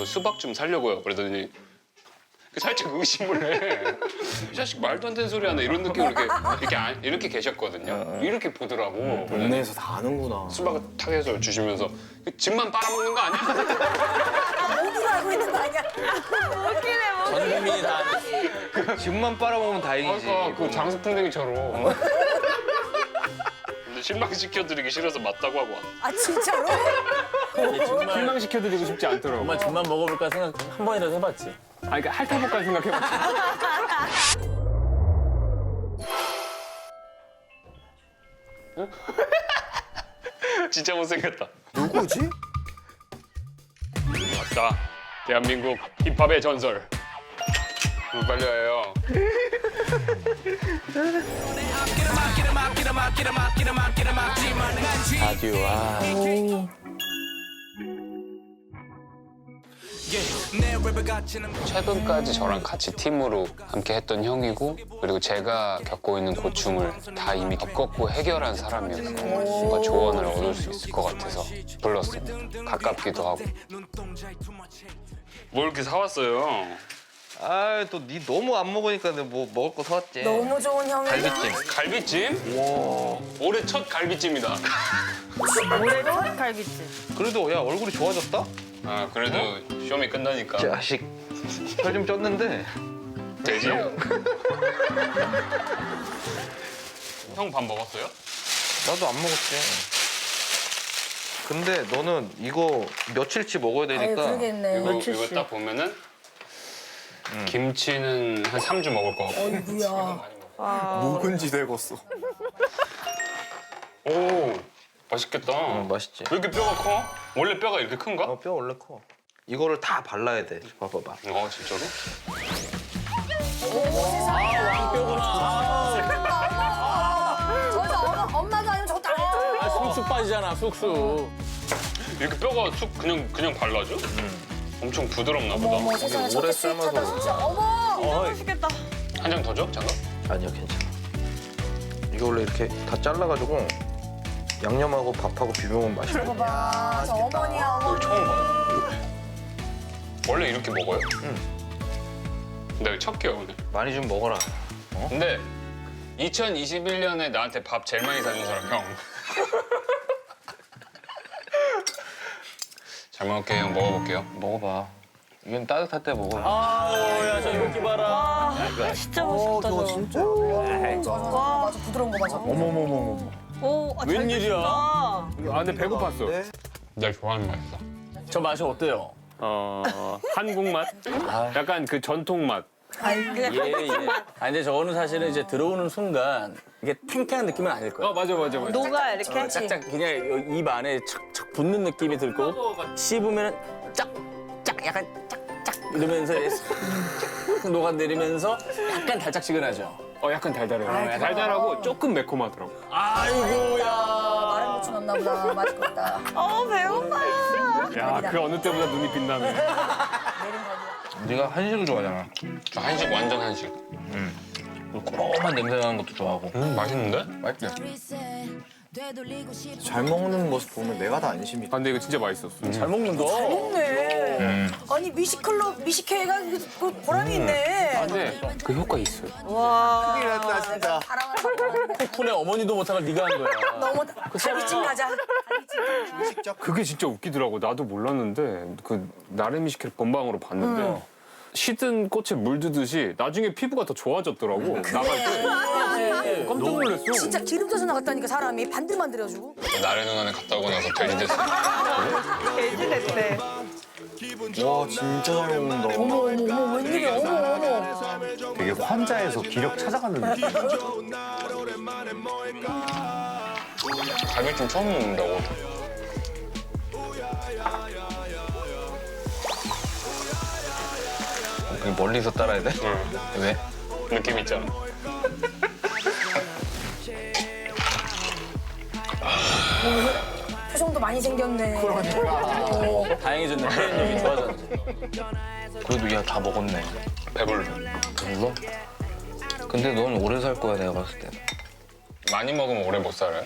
수박 좀 사려고요. 그러더니 살짝 의심을 해. 이 자식 말도 안 되는 소리 하네. 이런 느낌으로 이렇게 계셨거든요. 이렇게 보더라고. 동네에서 다 아는구나. 수박을 탁 해서 주시면서 집만 빨아먹는 거 아니야? 모두가 알고 있는 거 아니야? 전 국민이 다 집만 빨아먹으면 다행이지. 그러니까 그 장수풍뎅이처럼. 근데 실망시켜드리기 싫어서 맞다고 하고 왔어. 아 진짜로? 정말, 실망시켜드리고 싶지 않더라고. 정말 집만 먹어볼까 생각 한 번이라도 해봤지. 아, 그러니까 핥아볼까 생각해봤어. 진짜 못생겼다. 누구지? 맞다. 대한민국 힙합의 전설. 빨리 와요. 라디오, 최근까지 저랑 같이 팀으로 함께 했던 형이고 그리고 제가 겪고 있는 고충을 다 이미 겪었고 해결한 사람이어서 뭔가 조언을 얻을 수 있을 것 같아서 불렀습니다. 가깝기도 하고. 뭘 이렇게 사왔어요? 아, 또 니 너무 안 먹으니까 내가 뭐 먹을 거 사왔지. 너무 좋은 형이. 갈비찜. 갈비찜? 와. 올해 첫 갈비찜이다. 올해 첫 갈비찜. 그래도 야 얼굴이 좋아졌다? 아 그래도 시험이 끝나니까. 자식. 살 좀 쪘는데. 되지? 형 밥 먹었어요? 나도 안 먹었지. 근데 너는 이거 며칠치 먹어야 아유 되니까. 그러겠네. 이거 딱 보면은 김치는 한 3주 먹을 거 같고. 어이구야. 묵은지 되겠어. 오 맛있겠다. 맛있지. 왜 이렇게 뼈가 커? 원래 뼈가 이렇게 큰가? 뼈 원래 커. 이거를 다 발라야 돼. 봐봐봐. 진짜로? 저거 엄마도 아니면 저것도 안 해줘. 쑥쑥 빠지잖아, 쑥쑥. 이렇게 뼈가 쑥 그냥 발라져? 엄청 부드럽나 보다. 어머 세상에 오래 저렇게 스윗하다 삶아서 진짜. 어머. 맛있겠다. 한 장 더 줘? 장갑? 아니요, 괜찮아. 이거 원래 이렇게 다 잘라가지고 양념하고 밥하고 비벼면 맛있어. 봐봐. 저 어머니야 이거 어머니. 처음 봐. 원래 이렇게 먹어요? 응. 내가 첫 끼야 오늘. 많이 좀 먹어라. 근데 2021년에 나한테 밥 제일 많이 사준 사람 형. 잘 먹을게요. 형 먹어볼게요. 먹어봐. 이건 따뜻할 때 먹어. 야, 저 이렇게 봐라. 진짜 맛있다, 저. 진짜. 맞아 부드러운 거 맞아. 어머머머머. 오, 잘 웬일이야? 드신다. 아, 근데 배고팠어. 내가 좋아하는 맛이다. 저 맛이 어때요? 한국 맛? 약간 그 전통 맛. 예, 예. 아, 근데 저거는 사실은 이제 들어오는 순간 이게 탱탱한 느낌은 아닐 거야. 맞아. 녹아, 이렇게. 짝짝 그냥 입 안에 착착 붙는 느낌이 들 거고 씹으면 짝짝 약간 짝짝 이러면서 싹 녹아내리면서 약간 달짝지근하죠. 약간 달달해요. 달달하고 조금 매콤하더라고. 아이고야. 마른 고추 넣나 보다. 맛있겠다. 배고파. 야, 그 어느 때보다 눈이 빛나네. 내린 갈비야. 네가 한식을 좋아하잖아. 저 한식 완전 한식. 꼬롬한 냄새 나는 것도 좋아하고. 맛있는데? 맛있지? 잘 먹는 모습 보면 내가 다 안심이. 근데 이거 진짜 맛있었어. 잘 먹는 거. 네. 아니 미식클럽 미식회가 그 보람이 있네. 근데 그 효과 있어요. 와. 내가 사랑을 받고 덕분에 어머니도 못한 걸 네가 한 거야. 너무 갈비찜 가자. 그게 진짜 웃기더라고. 나도 몰랐는데 그 나름이 시킬 본방으로 봤는데 시든 꽃에 물드듯이 나중에 피부가 더 좋아졌더라고. 나갈 때. 깜짝 놀랐어. 진짜 기름 져서 나갔다니까 사람이 반들만 들여주고. 나래 누나네 갔다 오고 나서 돼지 됐어. 돼지 됐대. 와, 진짜 잘 먹는다. 어머 웬일이야 어머. 되게 환자에서 기력 찾아가는 느낌. 갈비찜 처음 먹는다고. 멀리서 따라야 돼? 응. 왜? 느낌 있잖아. 표정도 많이 생겼네. 그러니까. 다행해졌네. 표현력이 좋아졌네. 그래도 야 다 먹었네. 배불러. 물론. 근데 넌 오래 살 거야 내가 봤을 때. 많이 먹으면 오래 못 살아요?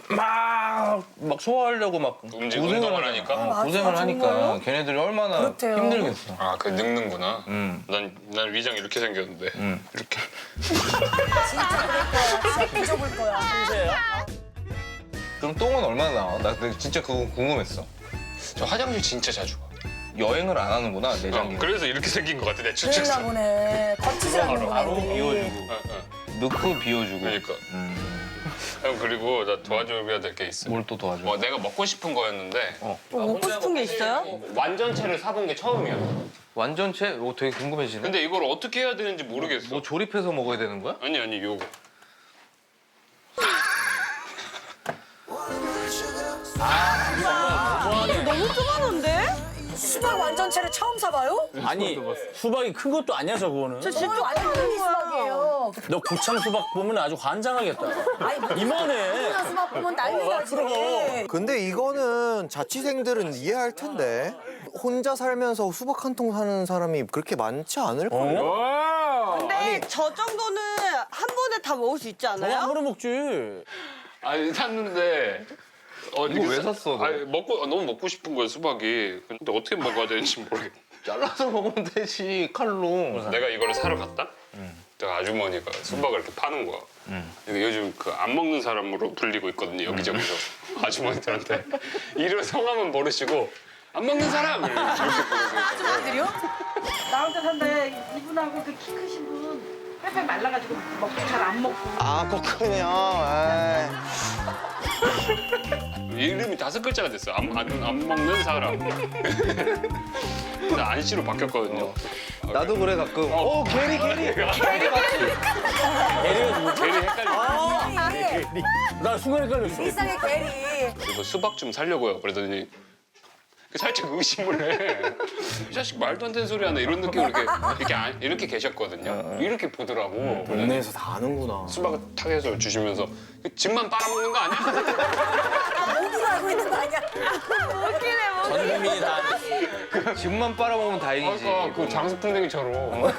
막 소화하려고 막 운동을 하니까? 맞아, 고생을 하니까 정말요? 걔네들이 얼마나 그렇대요. 힘들겠어. 아, 그 늙는구나. 난 위장 이렇게 생겼는데. 이렇게. 진짜 삐져볼 거야. 그럼 똥은 얼마나 나와? 나 진짜 그거 궁금했어. 저 화장실 진짜 자주 가. 여행을 안 하는구나 내장기. 그래서 이렇게 생긴 것 같아, 내 그랬나 추측상. 보네. 거치지 않는 바로 거네. 비워주고 넣고 비워주고. 그러니까. 형, 그리고 나 도와줘야 될 게 있어. 뭘 또 도와줘? 내가 먹고 싶은 거였는데 뭐 먹고 싶은 게 있어요? 완전체를 사본 게 처음이야. 완전체? 오 되게 궁금해지네. 근데 이걸 어떻게 해야 되는지 모르겠어. 뭐 조립해서 먹어야 되는 거야? 아니, 요거. 너무 조그만한데? 수박 완전체를 처음 사봐요? 아니 수박이 큰 것도 아니야 저거는. 저 진짜 완전 큰 수박이에요. 너 고창 수박 보면 아주 환장하겠다. 아니, 이만해. 큰 수박 보면 난리나지. 근데 이거는 자취생들은 이해할 텐데 혼자 살면서 수박 한 통 사는 사람이 그렇게 많지 않을 거예요. 근데 저 정도는 한 번에 다 먹을 수 있지 저거 한 않아요? 번에 먹지. 아니, 샀는데. 이거 왜 샀어, 너? 아니, 너무 먹고 싶은 거야, 수박이. 근데 어떻게 먹어야 되는지 모르겠어. 잘라서 먹으면 되지 칼로. 내가 이거를 사러 갔다? 내가 아주머니가 수박을 이렇게 파는 거야. 근데 요즘 그 안 먹는 사람으로 불리고 있거든요, 여기저기서. 아주머니들한테. 이름 성함은 모르시고 안 먹는 사람! 이렇게 부르고. 아주머니들이요? 나 혼자 산데 이분하고 그 키 크신 분 팔팔 말라가지고 잘 안 먹고 아, 그렇군요. 이름이 5글자가 됐어요. 안 먹는 사람. 근데 안씨로 바뀌었거든요. 나도 그래 가끔. 오, 게리. 대리가 누구? 괜히 헷갈려. 나 순간 헷갈렸어. 일상의 괴리. 그리고 수박 좀 사려고요. 그러더니 살짝 의심을 해. 이 자식 말도 안 되는 소리 하네. 이런 느낌으로 이렇게 계셨거든요. 이렇게 보더라고. 동네에서 다 아는구나. 수박을 탁 해서 주시면서 집만 빨아먹는 거 아니야? 모두가 알고 있는 거 아니야? 전 국민이 다 아는. 집만 빨아먹으면 다행이지. 그러니까 그 장수풍뎅이처럼.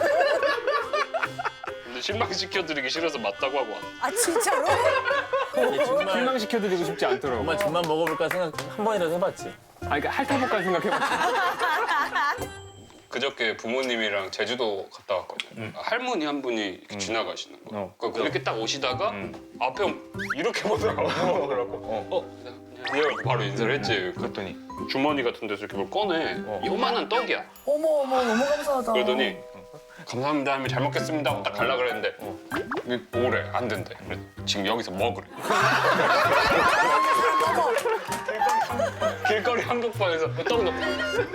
근데 실망시켜드리기 싫어서 맞다고 하고 왔어. 아, 진짜로? 정말 실망시켜드리고 싶지 않더라고. 정말 집만 먹어볼까 생각 한 번이라도 해봤지. 그러니까 핥아볼까 생각해봤어. 그저께 부모님이랑 제주도 갔다 왔거든요. 할머니 한 분이 이렇게 지나가시는 거예요. 그렇게 딱 오시다가 앞에 이렇게 보더라고. 안녕하세요. 바로 인사를 했지. 그랬더니 주머니 같은 데서 이렇게 뭘 꺼내. 요만한 떡이야. 어머, 너무 감사하다. 그러더니 감사합니다 하면 잘 먹겠습니다 하고 딱 갈라 그랬는데 오래 안 된대. 그래서 지금 여기서 먹으래. 길거리 한복판에서 떡 넣고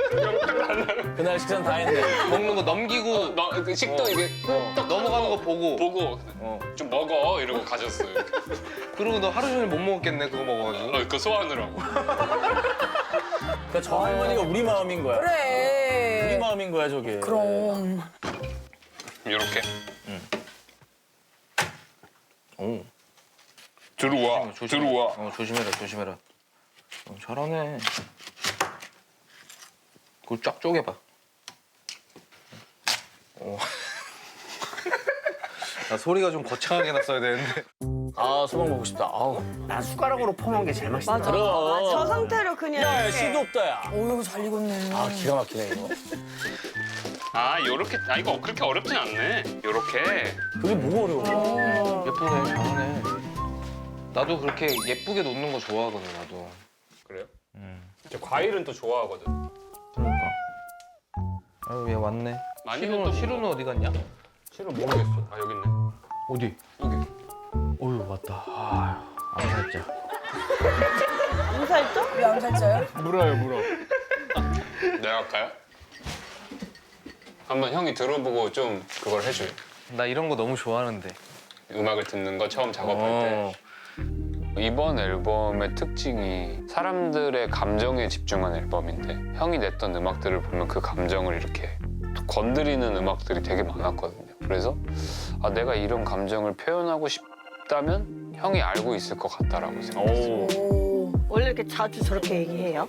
그냥 딱 달라고. 그날 식사는 다 했네. 먹는 거 넘기고 그 식도 이게 떡 넘어가는 거 보고. 좀 먹어 이러고 가셨어요. 그리고 너 하루 종일 못 먹었겠네 그거 먹어가지고. 그거 소화하느라고. 그러니까 저 할머니가 우리 마음인 거야. 우리 그래. 마음인 거야 저게. 그럼. 이렇게 오. 들어와. 조심해라. 잘하네. 그걸 쫙 쪼개봐. 나 소리가 좀 거창하게 났어야 되는데. 아 수박 먹고 싶다. 아우. 난 숟가락으로 퍼먹는 게 제일 맛있다. 맞아. 그럼. 저 상태로 그냥 야, 이렇게. 씨도 없다 야. 오, 이거 잘 익었네. 아 기가 막히네 이거. 요렇게 이거 그렇게 어렵진 않네. 요렇게. 그게 뭐가 어려워? 예쁘네, 잘하네. 나도 그렇게 예쁘게 놓는 거 좋아하거든, 나도. 그래요? 저 과일은 또 좋아하거든. 그러니까. 아유, 얘 왔네. 많이는 또 시루는 어디 갔냐? 실은 모르겠어. 여기 있네. 어디? 여기. 어휴, 왔다. 아유, 암살자. 암살죠? 왜 암살자요? 물어요. 내가 할까요? 한번 형이 들어보고 좀 그걸 해줘요. 나 이런 거 너무 좋아하는데. 음악을 듣는 거 처음 작업할 때. 이번 앨범의 특징이 사람들의 감정에 집중한 앨범인데 형이 냈던 음악들을 보면 그 감정을 이렇게 건드리는 음악들이 되게 많았거든요. 그래서 내가 이런 감정을 표현하고 싶다면 형이 알고 있을 것 같다라고 생각했어요. 오. 원래 이렇게 자주 저렇게 얘기해요?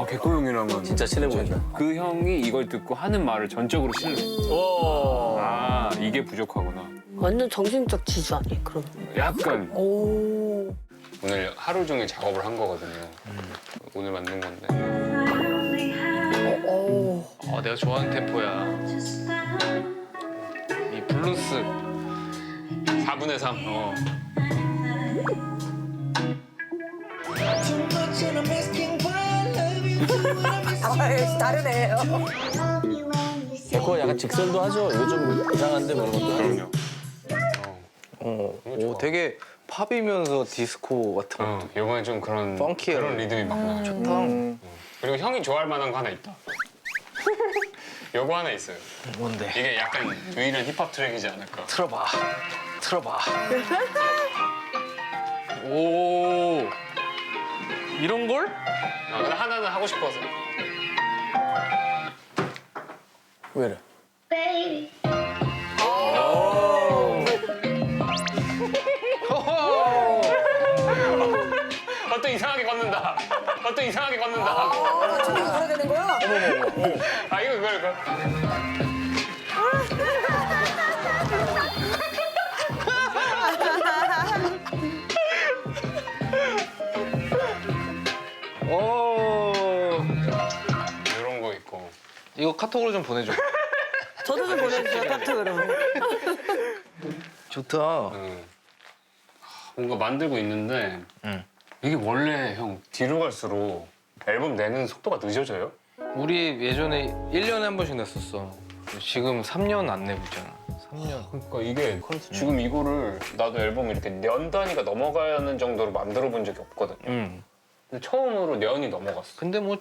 개코 형이랑은 진짜 친해 보인다. 그 형이 이걸 듣고 하는 말을 전적으로 신뢰. 오. 이게 부족하구나. 완전 정신적 지주 아니에요, 그럼? 약간 오. 오늘 하루 종일 작업을 한 거거든요. 오늘 만든 건데. 내가 좋아하는 템포야. 이 블루스 4분의 3. 아, 다르네. 데코가 약간 직설도 하죠. 이거 좀 이상한데 뭐 이런 것도. 그럼요. 오, 되게 팝이면서 디스코 같은 거. 이번에 좀 그런 펑키해요. 그런 리듬이 막 나. 좋다. 그리고 형이 좋아할 만한 거 하나 있다. 요거 하나 있어요. 뭔데? 이게 약간 유일한 힙합 트랙이지 않을까. 틀어봐. 오, 이런 걸? 근데 하나는 하고 싶어서. 왜 이래? 또 이상하게 걷는다. 또 이상하게 걷는다. 아, 저기 그래야 되는 거야? 아 이거 그거. 이런 거 있고. 이거 카톡으로 좀 보내줘. 저도 좀 보내주세요, 카톡으로. 좋다. 뭔가 만들고 있는데 이게 원래 형 뒤로 갈수록 앨범 내는 속도가 늦어져요? 우리 예전에 1년에 한 번씩 냈었어. 지금 3년 안 내고 있잖아. 3년. 그러니까 이게 지금 이거를 나도 앨범 이렇게 년 단위가 넘어가는 정도로 만들어 본 적이 없거든요. 근데 처음으로 년이 넘어갔어. 근데 뭐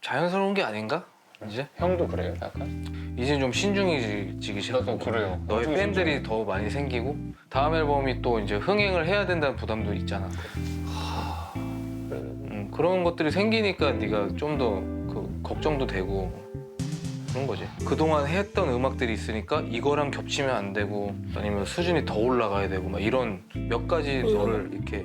자연스러운 게 아닌가? 이제? 형도 그래요, 약간? 이제 좀 신중해지기 시작하고 나도 그래요. 너의 엄청 팬들이 더 많이 생기고 다음 앨범이 또 이제 흥행을 해야 된다는 부담도 있잖아. 그런 것들이 생기니까 네가 좀 더 그 걱정도 되고 그런 거지. 그동안 했던 음악들이 있으니까 이거랑 겹치면 안 되고 아니면 수준이 더 올라가야 되고 막 이런 몇 가지 너를 이렇게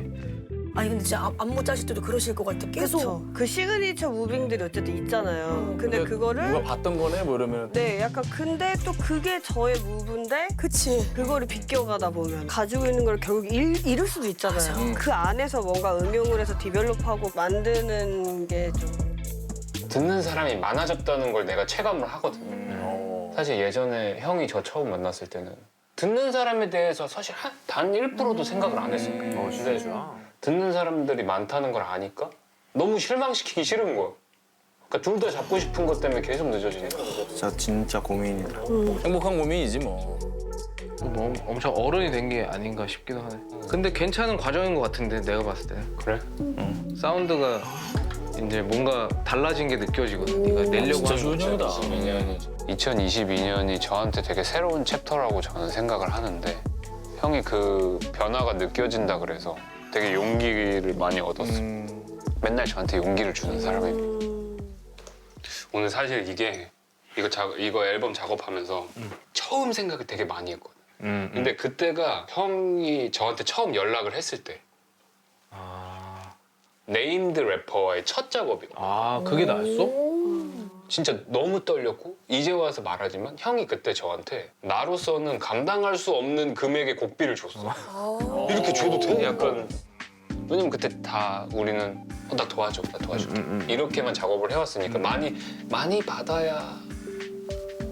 아니 근데 진짜 안무 짜실 때도 그러실 것 같아. 계속. 그쵸. 그 시그니처 무빙들이 어쨌든 있잖아요. 근데 그거를 누가 봤던 거네 뭐 이러면. 네, 약간 근데 또 그게 저의 무브인데 그치. 그거를 비껴가다 보면 가지고 있는 걸 결국 잃을 수도 있잖아요. 그 안에서 뭔가 응용을 해서 디벨롭하고 만드는 게 좀 듣는 사람이 많아졌다는 걸 내가 체감을 하거든요. 사실 예전에 형이 저 처음 만났을 때는 듣는 사람에 대해서 사실 단 1%도 생각을 안 했어요. 근데 듣는 사람들이 많다는 걸 아니까 너무 실망시키기 싫은 거야. 그러니까 둘 다 잡고 싶은 것 때문에 계속 늦어지니까. 진짜 고민이다. 행복한 고민이지 뭐. 뭐 엄청 어른이 된 게 아닌가 싶기도 하네. 근데 괜찮은 과정인 것 같은데 내가 봤을 때는. 그래? 사운드가 이제 뭔가 달라진 게 느껴지거든. 네가 내려고 진짜 하는 좋은 거. 형이다. 2022년이 저한테 되게 새로운 챕터라고 저는 생각을 하는데 형이 그 변화가 느껴진다 그래서 되게 용기를 많이 얻었어. 맨날 저한테 용기를 주는 사람입니다. 오늘 사실 이거 앨범 작업하면서 처음 생각을 되게 많이 했거든. 근데 그때가 형이 저한테 처음 연락을 했을 때 네임드 래퍼와의 첫 작업이거든. 아 그게 나였어? 진짜 너무 떨렸고 이제 와서 말하지만 형이 그때 저한테 나로서는 감당할 수 없는 금액의 곡비를 줬어. 이렇게 줘도 돼? 약간 왜냐면 그때 다 우리는 나 도와줘, 나 도와줄게 이렇게만 작업을 해왔으니까 많이 받아야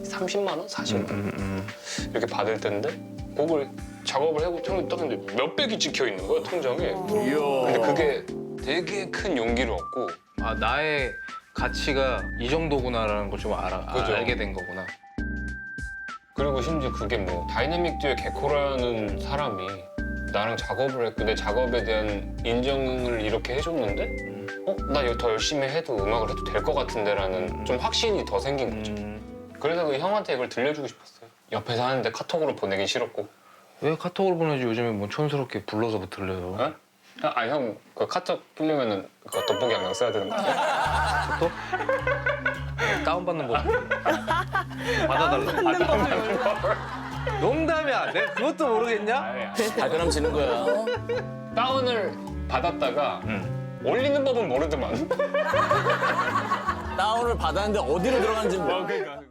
30만 원, 40만 원 이렇게 받을 텐데 곡을 작업을 하고 형이 떴는데 몇백이 찍혀 있는 거야 통장에. 근데 그게 되게 큰 용기를 얻고 아 나의 가치가 이 정도구나라는 걸 좀 그죠. 알게 된 거구나. 그리고 심지어 그게 뭐 다이내믹 듀오의 개코라는 사람이 나랑 작업을 했고 내 작업에 대한 인정을 이렇게 해줬는데 나 이거 더 열심히 해도 음악을 해도 될 것 같은데라는 좀 확신이 더 생긴 거죠. 그래서 그 형한테 이걸 들려주고 싶었어요. 옆에서 하는데 카톡으로 보내긴 싫었고. 왜 카톡으로 보내지? 요즘에 뭐 촌스럽게 불러서 들려요. 어? 아 형 그 카톡 끼려면은 그 돋보기 안경 써야 되는 거 아니야? 또? 다운받는 법. 받아달라. 농담이야. 내가 그것도 모르겠냐? 발끈하면 지는 거야. 다운을 받았다가 올리는 법은 모르더만. 다운을 받았는데 어디로 들어가는지 뭐. 그러니까.